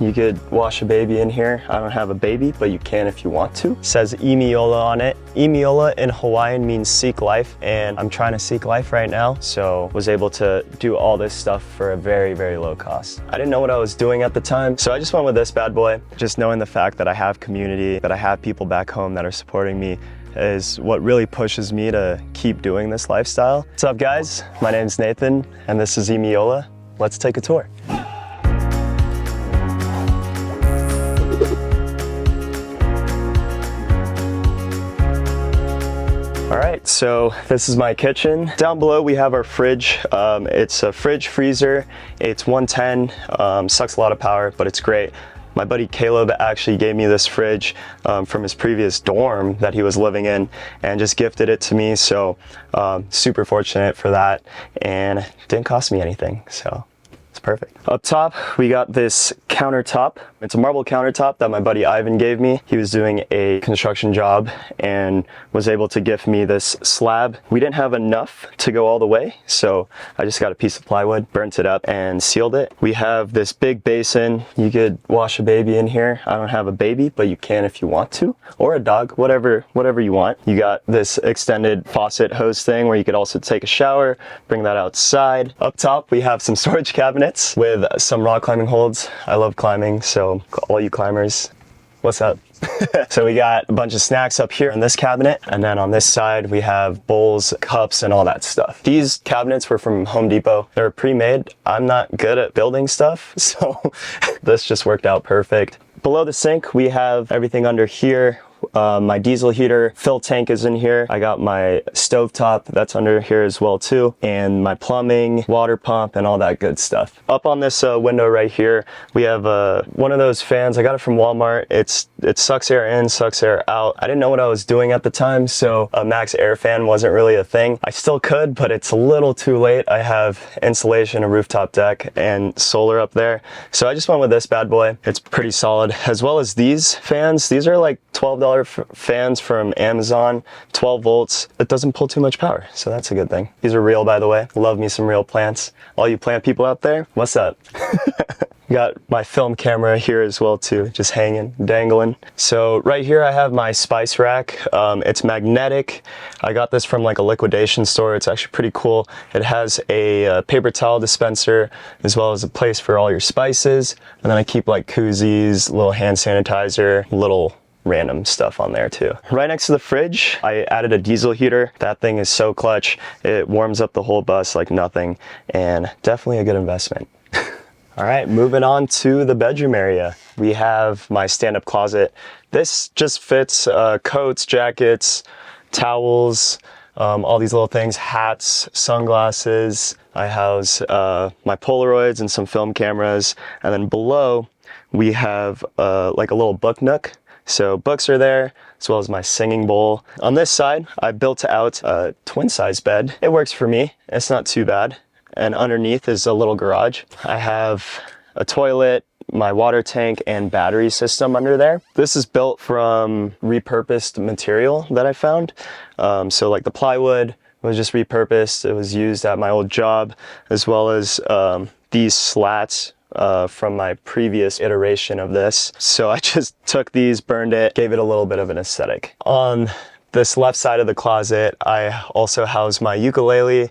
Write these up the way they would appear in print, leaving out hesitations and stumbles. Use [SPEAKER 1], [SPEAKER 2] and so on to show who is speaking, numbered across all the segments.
[SPEAKER 1] You could wash a baby in here. I don't have a baby, but you can if you want to. It says emola on it. Emola in Hawaiian means seek life, and I'm trying to seek life right now, so was able to do all this stuff for a very, very low cost. I didn't know what I was doing at the time, so I just went with this bad boy. Just knowing the fact that I have community, that I have people back home that are supporting me, is what really pushes me to keep doing this lifestyle. What's up, guys? My name's Nathan, and this is Emola. Let's take a tour. All right, so this is my kitchen. Down below we have our fridge. It's a fridge freezer. It's 110, sucks a lot of power, but it's great. My buddy Caleb actually gave me this fridge from his previous dorm that he was living in and just gifted it to me, so super fortunate for that, and it didn't cost me anything, so it's perfect. Up top, we got this countertop. It's a marble countertop that my buddy Ivan gave me. He was doing a construction job and was able to gift me this slab. We didn't have enough to go all the way, so I just got a piece of plywood, burnt it up, and sealed it. We have this big basin. You could wash a baby in here. I don't have a baby, but you can if you want to, or a dog, whatever you want. You got this extended faucet hose thing where you could also take a shower, bring that outside. Up top, we have some storage cabinets with some rock climbing holds. I love climbing, so all you climbers, what's up? So we got a bunch of snacks up here in this cabinet, and then on this side we have bowls, cups, and all that stuff. These cabinets were from Home Depot. They're pre-made. I'm not good at building stuff, so this just worked out perfect. Below the sink we have everything under here. My diesel heater fill tank is in here. I got my stovetop that's under here as well too, and my plumbing, water pump, and all that good stuff. Up on this window right here, we have one of those fans. I got it from Walmart. It sucks air in, sucks air out. I didn't know what I was doing at the time, so a max air fan wasn't really a thing. I still could, but it's a little too late. I have insulation, a rooftop deck, and solar up there, so I just went with this bad boy. It's pretty solid, as well as these fans. These are like $12 fans from Amazon, 12 volts. It doesn't pull too much power, so that's a good thing. These are real, by the way. Love me some real plants. All you plant people out there, what's up? Got my film camera here as well too, just hanging, dangling. So right here I have my spice rack. It's magnetic. I got this from like a liquidation store. It's actually pretty cool. It has a paper towel dispenser as well as a place for all your spices. And then I keep like koozies, little hand sanitizer, little random stuff on there too. Right next to the fridge, I added a diesel heater. That thing is so clutch. It warms up the whole bus like nothing, and definitely a good investment. All right, moving on to the bedroom area. We have my stand-up closet. This just fits coats, jackets, towels, all these little things, hats, sunglasses. I house my Polaroids and some film cameras. And then below, we have like a little book nook. So books are there, as well as my singing bowl. On this side, I built out a twin-size bed. It works for me. It's not too bad. And underneath is a little garage. I have a toilet, my water tank, and battery system under there. This is built from repurposed material that I found. So like the plywood was just repurposed. It was used at my old job, as well as these slats from my previous iteration of this. So I just took these, burned it, gave it a little bit of an aesthetic. On this left side of the closet, I also house my ukulele,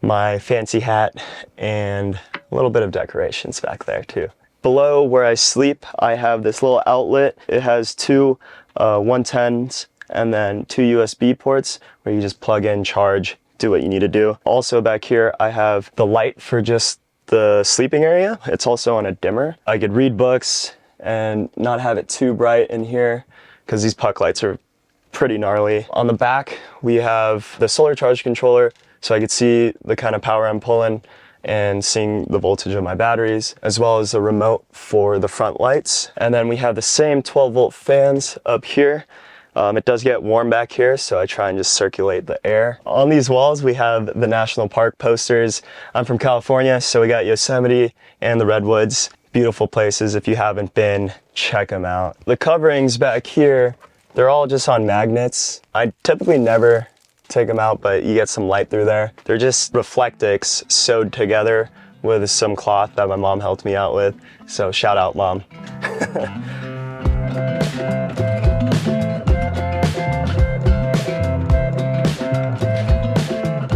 [SPEAKER 1] my fancy hat, and a little bit of decorations back there too. Below where I sleep, I have this little outlet. It has two 110s and then two USB ports where you just plug in, charge, do what you need to do. Also back here, I have the light for just the sleeping area. It's also on a dimmer. I could read books and not have it too bright in here because these puck lights are pretty gnarly. On the back, we have the solar charge controller, so I could see the kind of power I'm pulling and seeing the voltage of my batteries, as well as the remote for the front lights. And then we have the same 12-volt fans up here. It does get warm back here, so I try and just circulate the air. On these walls, we have the national park posters. I'm from California, so we got Yosemite and the Redwoods. Beautiful places. If you haven't been, check them out. The coverings back here, they're all just on magnets. I typically never take them out, but you get some light through there. They're just Reflectix sewed together with some cloth that my mom helped me out with. So shout out, Mom.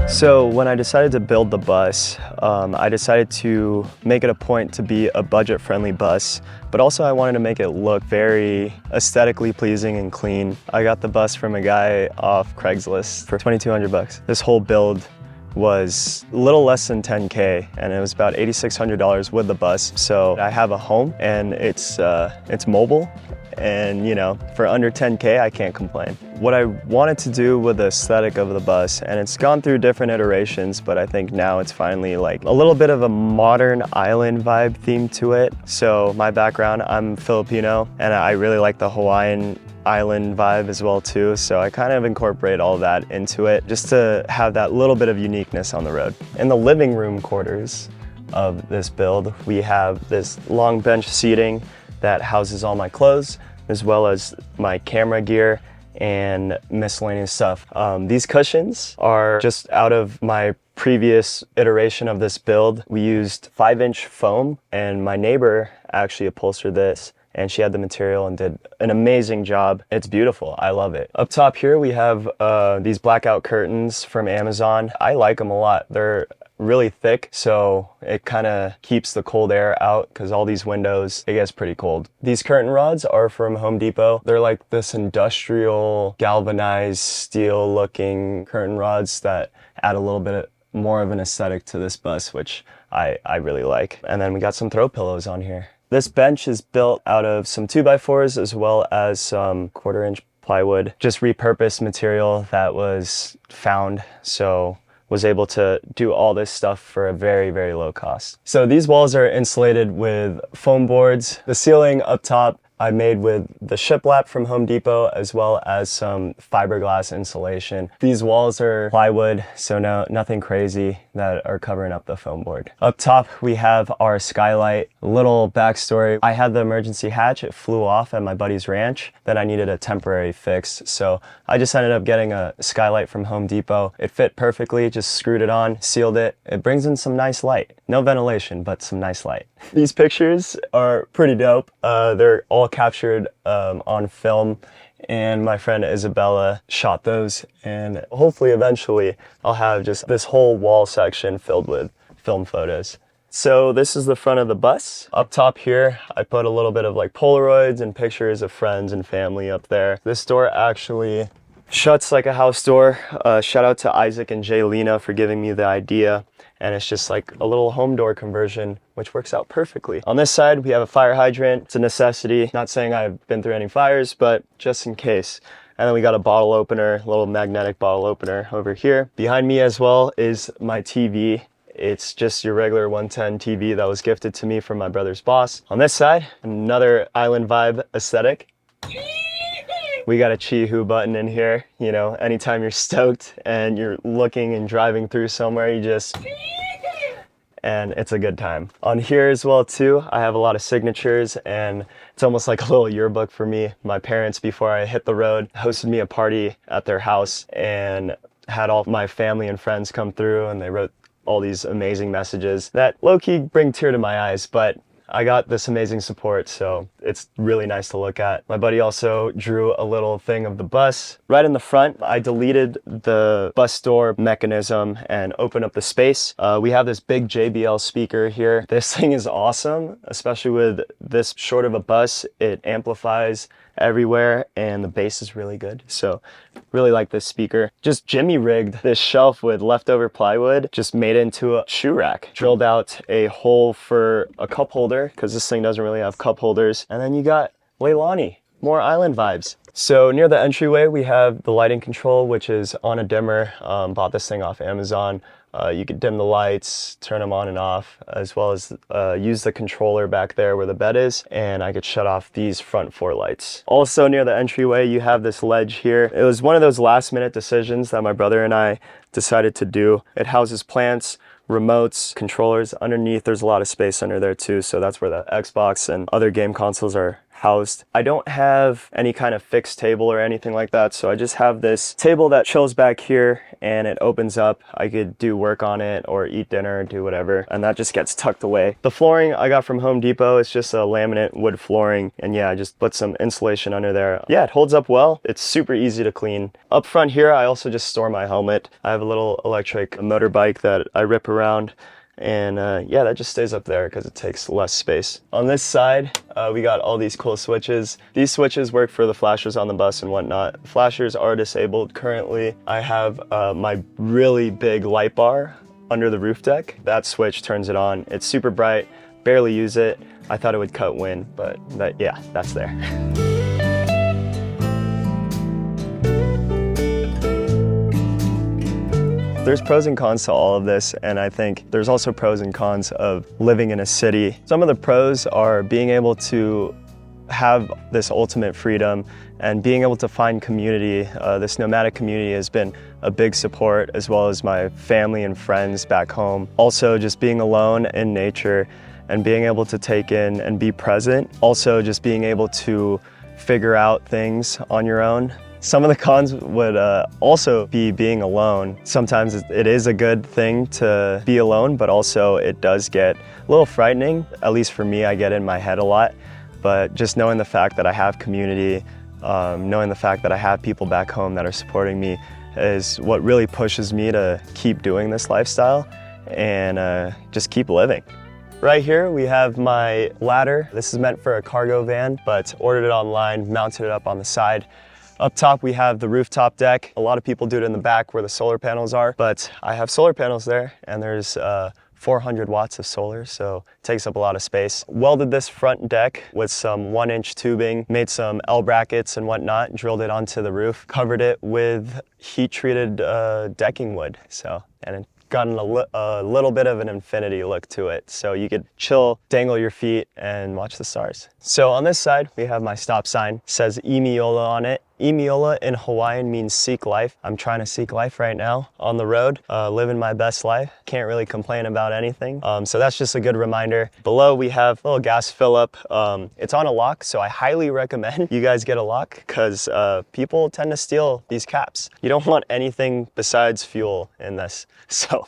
[SPEAKER 1] So when I decided to build the bus, I decided to make it a point to be a budget-friendly bus, but also I wanted to make it look very aesthetically pleasing and clean. I got the bus from a guy off Craigslist for 2,200 bucks. This whole build was a little less than 10K, and it was about $8,600 with the bus. So I have a home, and it's mobile, and you know, for under 10K, I can't complain. What I wanted to do with the aesthetic of the bus, and it's gone through different iterations, but I think now it's finally like a little bit of a modern island vibe theme to it. So my background, I'm Filipino, and I really like the Hawaiian island vibe as well too, so I kind of incorporate all that into it just to have that little bit of uniqueness on the road. In the living room quarters of this build, we have this long bench seating that houses all my clothes as well as my camera gear and miscellaneous stuff. These cushions are just out of my previous iteration of this build. We used 5-inch foam, and my neighbor actually upholstered this, and she had the material and did an amazing job. It's beautiful, I love it. Up top here we have these blackout curtains from Amazon. I like them a lot. They're really thick, so it kind of keeps the cold air out because all these windows, it gets pretty cold. These curtain rods are from Home Depot. They're like this industrial galvanized steel looking curtain rods that add a little bit more of an aesthetic to this bus, which I really like. And then we got some throw pillows on here. This bench is built out of some 2x4s as well as some 1/4-inch plywood, just repurposed material that was found, so was able to do all this stuff for a very, very low cost. So these walls are insulated with foam boards. The ceiling up top I made with the shiplap from Home Depot as well as some fiberglass insulation. These walls are plywood, so nothing crazy that are covering up the foam board. Up top we have our skylight. A little backstory, I had the emergency hatch, it flew off at my buddy's ranch, then I needed a temporary fix, so I just ended up getting a skylight from Home Depot. It fit perfectly, just screwed it on, sealed it. It brings in some nice light. No ventilation, but some nice light. These pictures are pretty dope. They're all captured on film, and my friend Isabella shot those, and hopefully eventually I'll have just this whole wall section filled with film photos. So this is the front of the bus. Up top here, I put a little bit of like Polaroids and pictures of friends and family up there. This door actually shuts like a house door. Shout out to Isaac and Jaylena for giving me the idea. And it's just like a little home door conversion, which works out perfectly. On this side, we have a fire hydrant. It's a necessity. Not saying I've been through any fires, but just in case. And then we got a bottle opener, a little magnetic bottle opener over here. Behind me as well is my TV. It's just your regular 110 TV that was gifted to me from my brother's boss. On this side, another island vibe aesthetic. We got a Chi-Hu button in here. You know, anytime you're stoked and you're looking and driving through somewhere, you just, and it's a good time. On here as well too, I have a lot of signatures, and it's almost like a little yearbook for me. My parents, before I hit the road, hosted me a party at their house and had all my family and friends come through, and they wrote all these amazing messages that low-key bring tear to my eyes, but I got this amazing support, so it's really nice to look at. My buddy also drew a little thing of the bus. Right in the front, I deleted the bus door mechanism and opened up the space. We have this big JBL speaker here. This thing is awesome, especially with this short of a bus. It amplifies everywhere, and the bass is really good, so really like this speaker. Just jimmy rigged this shelf with leftover plywood, just made it into a shoe rack. Drilled out a hole for a cup holder because this thing doesn't really have cup holders, and then you got Leilani, more island vibes. So near the entryway we have the lighting control, which is on a dimmer. Bought this thing off Amazon. You could dim the lights, turn them on and off, as well as use the controller back there where the bed is, and I could shut off these front 4 lights. Also near the entryway, you have this ledge here. It was one of those last minute decisions that my brother and I decided to do. It houses plants, remotes, controllers. Underneath there's a lot of space under there too, so that's where the Xbox and other game consoles are housed. I don't have any kind of fixed table or anything like that, so I just have this table that chills back here and it opens up. I could do work on it or eat dinner, do whatever, and that just gets tucked away. The flooring I got from Home Depot. It's just a laminate wood flooring, and yeah, I just put some insulation under there. Yeah, it holds up well. It's super easy to clean. Up front here, I also just store my helmet. I have a little electric motorbike that I rip around, and yeah, that just stays up there because it takes less space. On this side, we got all these cool switches. These switches work for the flashers on the bus and whatnot. Flashers are disabled currently. I have my really big light bar under the roof deck. That switch turns it on. It's super bright, barely use it. I thought it would cut wind, but yeah, that's there. There's pros and cons to all of this, and I think there's also pros and cons of living in a city. Some of the pros are being able to have this ultimate freedom and being able to find community. This nomadic community has been a big support, as well as my family and friends back home. Also, just being alone in nature and being able to take in and be present. Also, just being able to figure out things on your own. Some of the cons would also be being alone. Sometimes it is a good thing to be alone, but also it does get a little frightening. At least for me, I get in my head a lot. But just knowing the fact that I have community, knowing the fact that I have people back home that are supporting me is what really pushes me to keep doing this lifestyle and just keep living. Right here we have my ladder. This is meant for a cargo van, but ordered it online, mounted it up on the side. Up top we have the rooftop deck. A lot of people do it in the back where the solar panels are, but I have solar panels there, and there's 400 watts of solar, so it takes up a lot of space. Welded this front deck with some 1-inch tubing, made some L brackets and whatnot, drilled it onto the roof, covered it with heat-treated decking wood. And it gotten a little bit of an infinity look to it, so you could chill, dangle your feet, and watch the stars. So on this side, we have my stop sign. It says emola on it. Emola in Hawaiian means seek life. I'm trying to seek life right now on the road, living my best life. Can't really complain about anything. So that's just a good reminder. Below we have a little gas fill up. It's on a lock, so I highly recommend you guys get a lock because people tend to steal these caps. You don't want anything besides fuel in this, so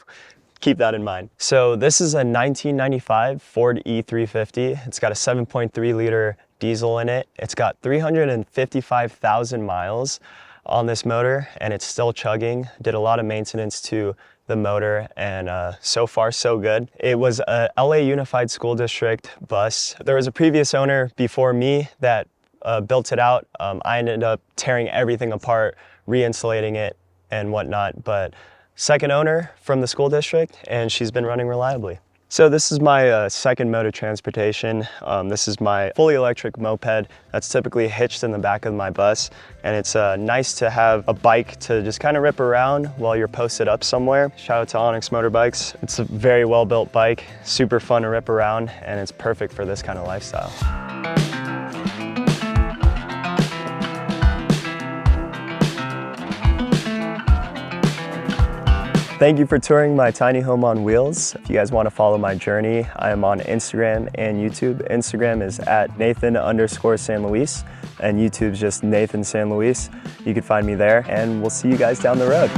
[SPEAKER 1] keep that in mind. So this is a 1995 Ford E350. It's got a 7.3 liter diesel in it. It's got 355,000 miles on this motor, and it's still chugging. Did a lot of maintenance to the motor, and so far so good. It was a LA Unified School District bus. There was a previous owner before me that built it out. I ended up tearing everything apart, re-insulating it and whatnot, but second owner from the school district, and she's been running reliably. So this is my second mode of transportation. This is my fully electric moped that's typically hitched in the back of my bus, and it's nice to have a bike to just kind of rip around while you're posted up somewhere. Shout out to Onyx Motorbikes. It's a very well built bike, super fun to rip around, and it's perfect for this kind of lifestyle. Thank you for touring my tiny home on wheels. If you guys want to follow my journey, I am on Instagram and YouTube. Instagram is at Nathan_San Luis, and YouTube's just Nathan San Luis. You can find me there, and we'll see you guys down the road.